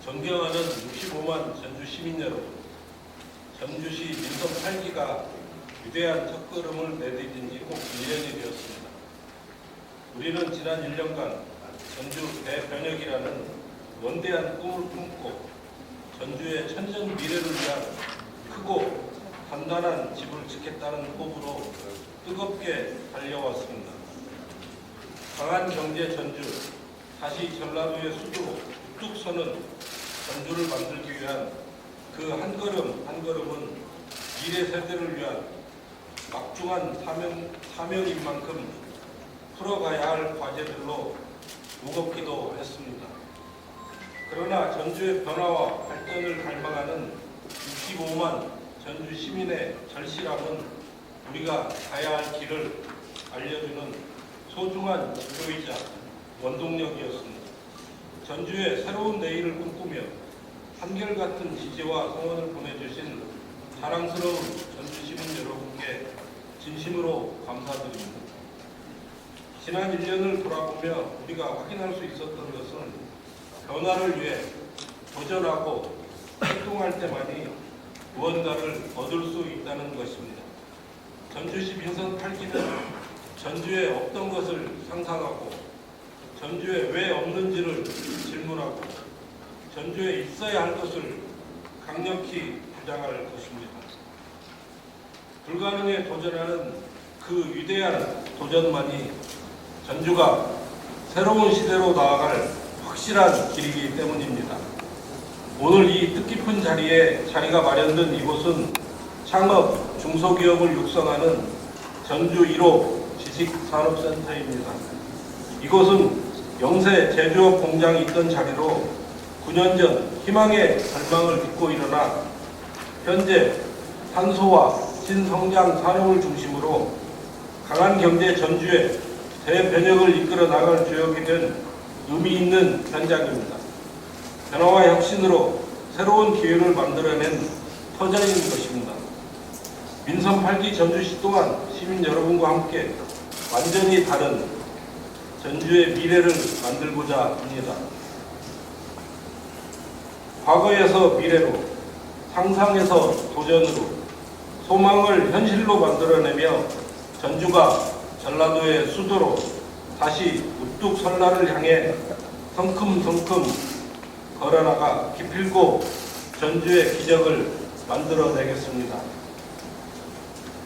존경하는 65만 전주 시민 여러분, 전주시 민선 8기가 위대한 첫걸음을 내디딘 지 꼭 1년이 되었습니다. 우리는 지난 1년간 전주 대변혁이라는 원대한 꿈을 품고 전주의 천년 미래를 위한 크고 단단한 집을 짓겠다는 호흡으로 뜨겁게 달려왔습니다. 강한 경제 전주, 다시 전라도의 수도로 뚝 서는 전주를 만들기 위한 그 한 걸음 한 걸음은 미래 세대를 위한 막중한 사명인 만큼 풀어가야 할 과제들로 무겁기도 했습니다. 그러나 전주의 변화와 발전을 갈망하는 65만 전주 시민의 절실함은 우리가 가야 할 길을 알려주는 소중한 지도이자 원동력이었습니다. 전주의 새로운 내일을 꿈꾸며 한결같은 지지와 성원을 보내주신 자랑스러운 전주 시민 여러분께 진심으로 감사드립니다. 지난 1년을 돌아보며 우리가 확인할 수 있었던 것은 변화를 위해 도전하고 활동할 때만이 무언가를 얻을 수 있다는 것입니다. 전주시 민선 8기는 전주에 없던 것을 상상하고 전주에 왜 없는지를 질문하고 전주에 있어야 할 것을 강력히 주장할 것입니다. 불가능에 도전하는 그 위대한 도전만이 전주가 새로운 시대로 나아갈 확실한 길이기 때문입니다. 오늘 이 뜻깊은 자리가 마련된 이곳은 창업, 중소기업을 육성하는 전주 1호 지식산업센터입니다. 이곳은 영세 제조업 공장이 있던 자리로 9년 전 희망의 절망을 딛고 일어나 현재 탄소와 신성장 산업을 중심으로 강한 경제 전주에 대변혁을 이끌어 나갈 주역이 된 의미 있는 현장입니다. 변화와 혁신으로 새로운 기회를 만들어낸 터전인 것입니다. 민선 8기 전주시 또한 시민 여러분과 함께 완전히 다른 전주의 미래를 만들고자 합니다. 과거에서 미래로, 상상에서 도전으로, 소망을 현실로 만들어내며 전주가 전라도의 수도로 다시 우뚝 설 날을 향해 성큼성큼 걸어나가 기필고 전주의 기적을 만들어내겠습니다.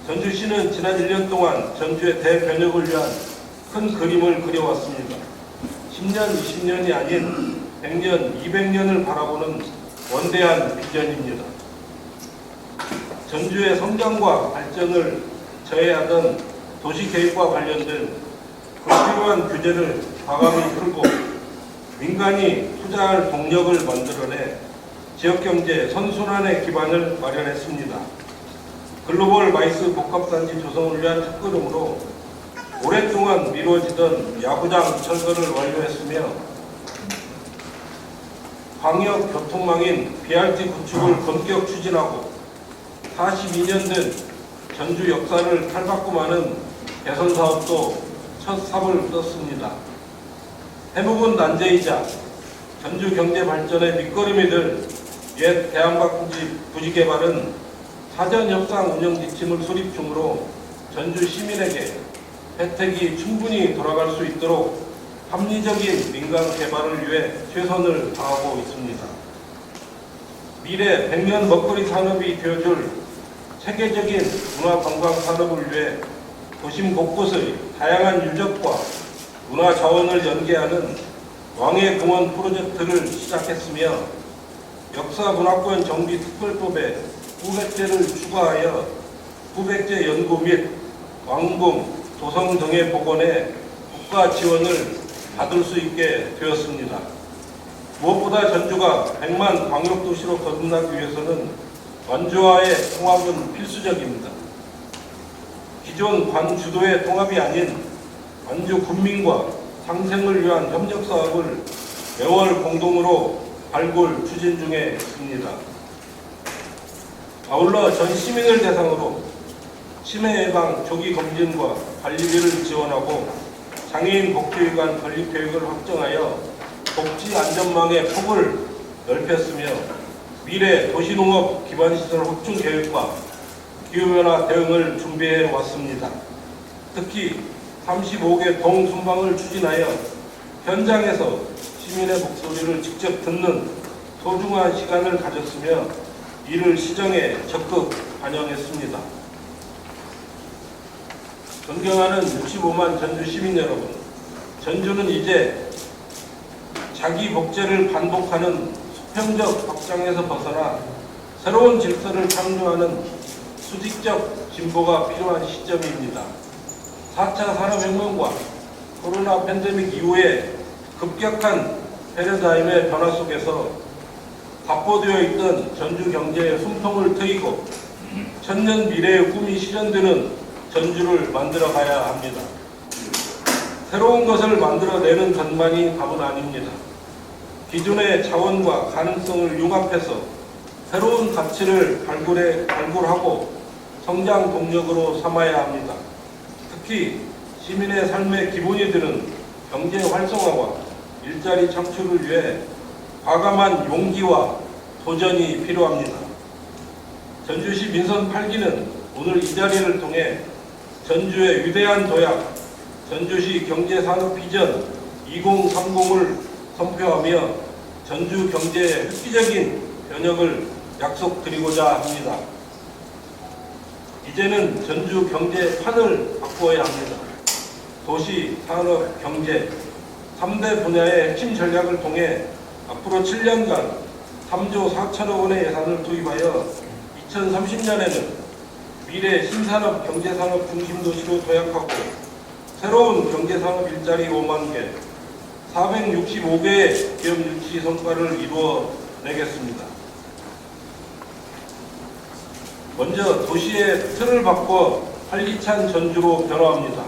전주시는 지난 1년 동안 전주의 대변혁을 위한 큰 그림을 그려왔습니다. 10년, 20년이 아닌 100년, 200년을 바라보는 원대한 비전입니다. 전주의 성장과 발전을 저해하던 도시계획과 관련된 불필요한 규제를 과감히 풀고 민간이 투자할 동력을 만들어내 지역경제 선순환의 기반을 마련했습니다. 글로벌 마이스 복합단지 조성을 위한 첫걸음으로 오랫동안 미뤄지던 야구장 철거를 완료했으며 광역 교통망인 BRT 구축을 본격 추진하고 42년 된 전주 역사를 탈바꿈하는 개선 사업도 첫 삽을 떴습니다. 해묵은 난제이자 전주 경제 발전의 밑거름이 될 옛 대한박 부지 개발은 사전 협상 운영 지침을 수립 중으로 전주 시민에게 혜택이 충분히 돌아갈 수 있도록 합리적인 민간 개발을 위해 최선을 다하고 있습니다. 미래 100년 먹거리 산업이 되어줄 체계적인 문화관광 산업을 위해 도심 곳곳의 다양한 유적과 문화 자원을 연계하는 왕의 공원 프로젝트를 시작했으며 역사문화권 정비 특별법에 후백제를 추가하여 후백제 연구 및 왕궁, 도성 등의 복원에 국가 지원을 받을 수 있게 되었습니다. 무엇보다 전주가 100만 광역도시로 거듭나기 위해서는 완주와의 통합은 필수적입니다. 기존 관주도의 통합이 아닌 완주 군민과 상생을 위한 협력 사업을 매월 공동으로 발굴 추진 중에 있습니다. 아울러 전 시민을 대상으로 치매 예방 조기 검진과 관리비를 지원하고 장애인 복지위관 건립계획을 확정하여 복지 안전망의 폭을 넓혔으며 미래 도시농업 기반시설 확충 계획과 기후변화 대응을 준비해 왔습니다. 특히 35개 동 순방을 추진하여 현장에서 시민의 목소리를 직접 듣는 소중한 시간을 가졌으며 이를 시정에 적극 반영했습니다. 존경하는 65만 전주 시민 여러분, 전주는 이제 자기 복제를 반복하는 수평적 확장에서 벗어나 새로운 질서를 창조하는 수직적 진보가 필요한 시점입니다. 4차 산업혁명과 코로나 팬데믹 이후에 급격한 패러다임의 변화 속에서 답보되어 있던 전주 경제의 숨통을 트이고 천년 미래의 꿈이 실현되는 전주를 만들어가야 합니다. 새로운 것을 만들어내는 것만이 답은 아닙니다. 기존의 자원과 가능성을 융합해서 새로운 가치를 발굴하고 성장 동력으로 삼아야 합니다. 특히 시민의 삶의 기본이 되는 경제 활성화와 일자리 창출을 위해 과감한 용기와 도전이 필요합니다. 전주시 민선 8기는 오늘 이 자리를 통해 전주의 위대한 도약, 전주시 경제산업 비전 2030을 선포하며 전주 경제의 획기적인 변혁을 약속드리고자 합니다. 이제는 전주 경제 판을 바꾸어야 합니다. 도시, 산업, 경제 3대 분야의 핵심 전략을 통해 앞으로 7년간 3조 4천억 원의 예산을 투입하여 2030년에는 미래 신산업 경제산업 중심 도시로 도약하고 새로운 경제산업 일자리 5만 개, 465개의 기업 유치 성과를 이루어내겠습니다. 먼저 도시의 틀을 바꿔 활기찬 전주로 변화합니다.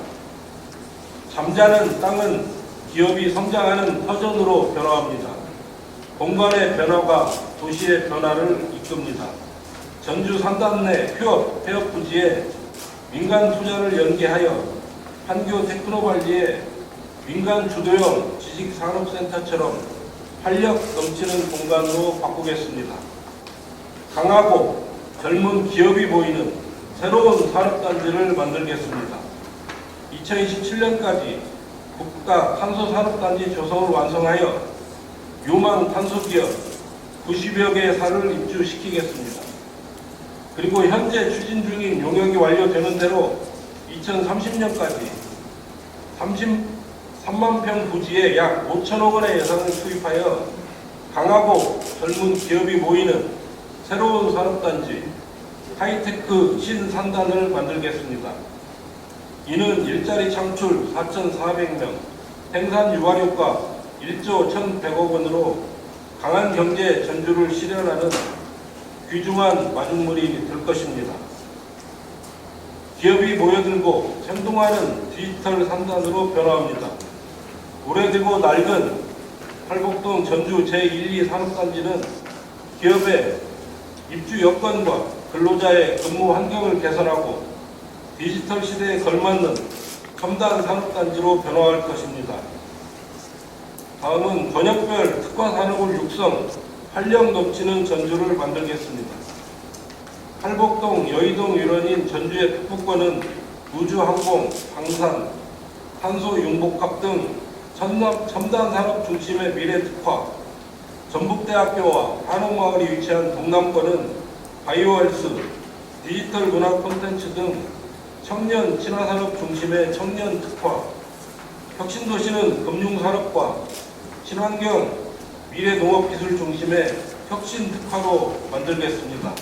잠자는 땅은 기업이 성장하는 터전으로 변화합니다. 공간의 변화가 도시의 변화를 이끕니다. 전주 산단 내 휴업, 폐업 부지에 민간 투자를 연계하여 판교 테크노발리에 민간 주도형 지식산업센터처럼 활력 넘치는 공간으로 바꾸겠습니다. 강하고 젊은 기업이 보이는 새로운 산업단지를 만들겠습니다. 2027년까지 국가 탄소산업단지 조성을 완성하여 유망 탄소기업 90여 개의 산을 입주시키겠습니다. 그리고 현재 추진 중인 용역이 완료되는 대로 2030년까지 33만 평 부지에 약 5천억 원의 예산을 투입하여 강하고 젊은 기업이 모이는 새로운 산업단지 하이테크 신산단을 만들겠습니다. 이는 일자리 창출 4,400명, 생산 유발효과 1조 1,100억 원으로 강한 경제 전주를 실현하는 귀중한 마중물이 될 것입니다. 기업이 모여들고 생동하는 디지털 산단으로 변화합니다. 오래되고 낡은 팔복동 전주 제1, 2 산업단지는 기업의 입주 여건과 근로자의 근무 환경을 개선하고 디지털 시대에 걸맞는 첨단 산업단지로 변화할 것입니다. 다음은 권역별 특화 산업을 육성, 활력 넘치는 전주를 만들겠습니다. 팔복동, 여의동 일원인 전주의 북부권은 우주항공, 방산, 탄소 융복합 등 첨단 산업 중심의 미래 특화, 전북대학교와 한옥마을이 위치한 동남권은 바이오헬스, 디지털 문화 콘텐츠 등 청년 친화산업 중심의 청년 특화, 혁신도시는 금융산업과 친환경 미래농업기술 중심의 혁신 특화로 만들겠습니다.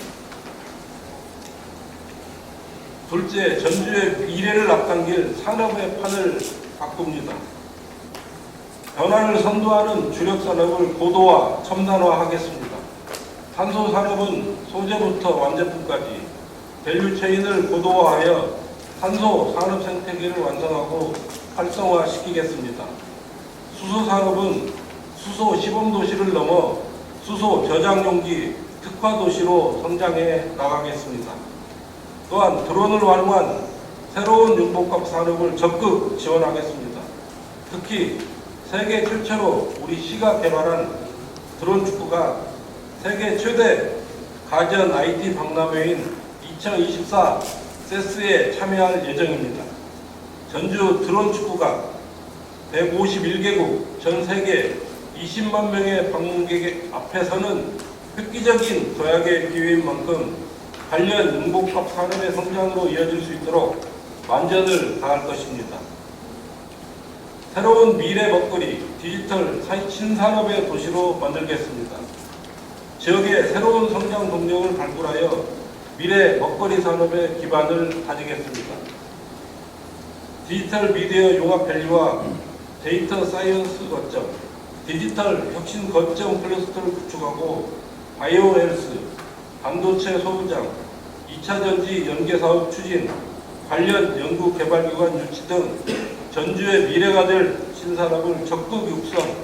둘째, 전주의 미래를 앞당길 산업의 판을 바꿉니다. 변화를 선도하는 주력산업을 고도화, 첨단화하겠습니다. 탄소산업은 소재부터 완제품까지 밸류체인을 고도화하여 탄소 산업 생태계를 완성하고 활성화시키겠습니다. 수소산업은 수소 시범도시를 넘어 수소 저장용기 특화도시로 성장해 나가겠습니다. 또한 드론을 활용한 새로운 융복합 산업을 적극 지원하겠습니다. 특히 세계 최초로 우리 시가 개발한 드론 축구가 세계 최대 가전 IT 박람회인 2024 세스에 참여할 예정입니다. 전주 드론 축구가 151개국 전 세계 20만 명의 방문객 앞에서는 획기적인 도약의 기회인 만큼 관련 응복합 산업의 성장으로 이어질 수 있도록 만전을 다할 것입니다. 새로운 미래 먹거리 디지털 신산업의 도시로 만들겠습니다. 지역의 새로운 성장 동력을 발굴하여 미래 먹거리 산업의 기반을 다지겠습니다. 디지털 미디어 융합 밸리와 데이터 사이언스 거점, 디지털 혁신 거점 클러스터를 구축하고 바이오 헬스, 반도체 소부장, 2차 전지 연계 사업 추진, 관련 연구 개발기관 유치 등 전주의 미래가 될 신산업을 적극 육성,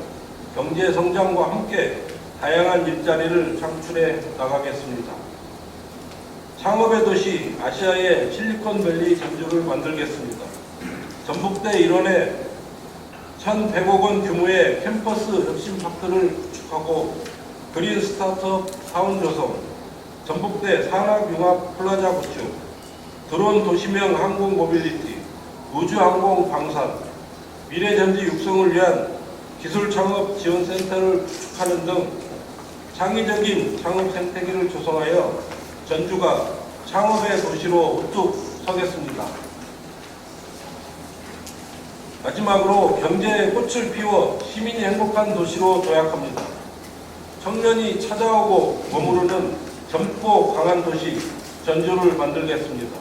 경제 성장과 함께 다양한 일자리를 창출해 나가겠습니다. 창업의 도시 아시아의 실리콘밸리 전주를 만들겠습니다. 전북대 일원에 1,100억 원 규모의 캠퍼스 혁신파크를 구축하고 그린 스타트업 사원 조성, 전북대 산학융합 플라자 구축, 드론 도시명 항공 모빌리티, 우주항공 방산, 미래전지 육성을 위한 기술창업 지원센터를 구축하는 등 창의적인 창업 생태계를 조성하여 전주가 창업의 도시로 우뚝 서겠습니다. 마지막으로 경제의 꽃을 피워 시민이 행복한 도시로 도약합니다. 청년이 찾아오고 머무르는 젊고 강한 도시 전주를 만들겠습니다.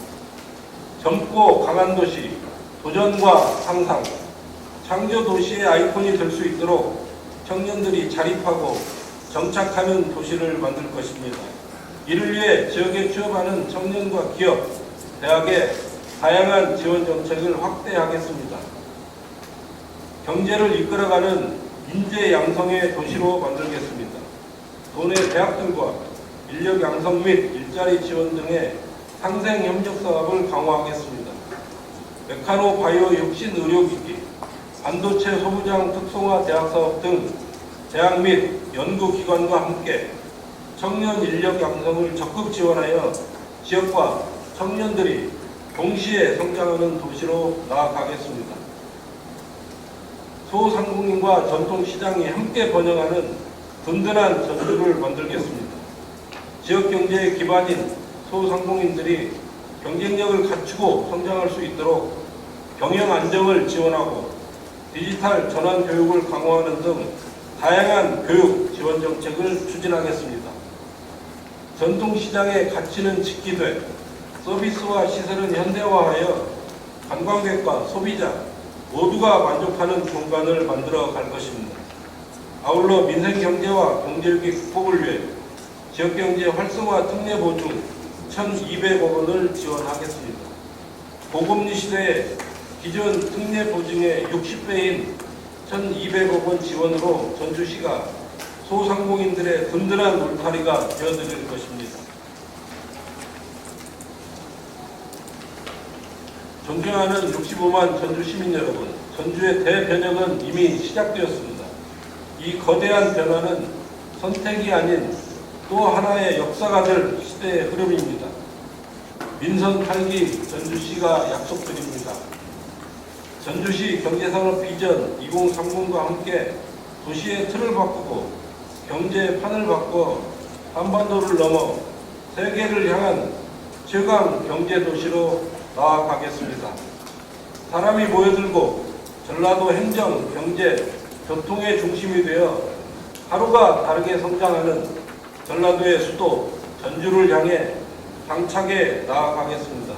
젊고 강한 도시, 도전과 상상, 창조 도시의 아이콘이 될 수 있도록 청년들이 자립하고 정착하는 도시를 만들 것입니다. 이를 위해 지역에 취업하는 청년과 기업, 대학의 다양한 지원 정책을 확대하겠습니다. 경제를 이끌어가는 인재 양성의 도시로 만들겠습니다. 도내 대학들과 인력 양성 및 일자리 지원 등의 상생 협력 사업을 강화하겠습니다. 메카노 바이오 혁신 의료기기, 반도체 소부장 특성화 대학 사업 등 대학 및 연구기관과 함께 청년 인력 양성을 적극 지원하여 지역과 청년들이 동시에 성장하는 도시로 나아가겠습니다. 소상공인과 전통시장이 함께 번영하는 든든한 전주를 만들겠습니다. 지역경제의 기반인 소상공인들이 경쟁력을 갖추고 성장할 수 있도록 경영 안정을 지원하고 디지털 전환 교육을 강화하는 등 다양한 교육 지원 정책을 추진하겠습니다. 전통시장의 가치는 지키되 서비스와 시설은 현대화하여 관광객과 소비자 모두가 만족하는 공간을 만들어 갈 것입니다. 아울러 민생경제와 경제위기 극복을 위해 지역경제 활성화 특례 보증 1,200억 원을 지원하겠습니다. 고금리 시대에 기존 특례 보증의 60배인 1,200억 원 지원으로 전주시가 소상공인들의 든든한 울타리가 되어드릴 것입니다. 존경하는 65만 전주 시민 여러분, 전주의 대변혁은 이미 시작되었습니다. 이 거대한 변화는 선택이 아닌 또 하나의 역사가 될 시대의 흐름입니다. 민선 8기 전주시가 약속드립니다. 전주시 경제산업 비전 2030과 함께 도시의 틀을 바꾸고 경제의 판을 바꿔 한반도를 넘어 세계를 향한 최강 경제도시로 나아가겠습니다. 사람이 모여들고 전라도 행정, 경제, 교통의 중심이 되어 하루가 다르게 성장하는 전라도의 수도 전주를 향해 당차게 나아가겠습니다.